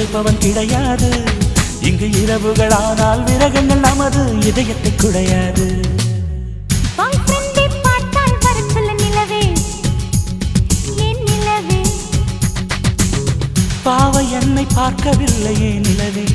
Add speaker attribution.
Speaker 1: உடைப்பவன் கிடையாது. இங்கு இரவுகளானால் விரகங்கள் நமது இதயத்தை குடையாது. பாவை என்னை பார்க்கவில்லையே நிலவே,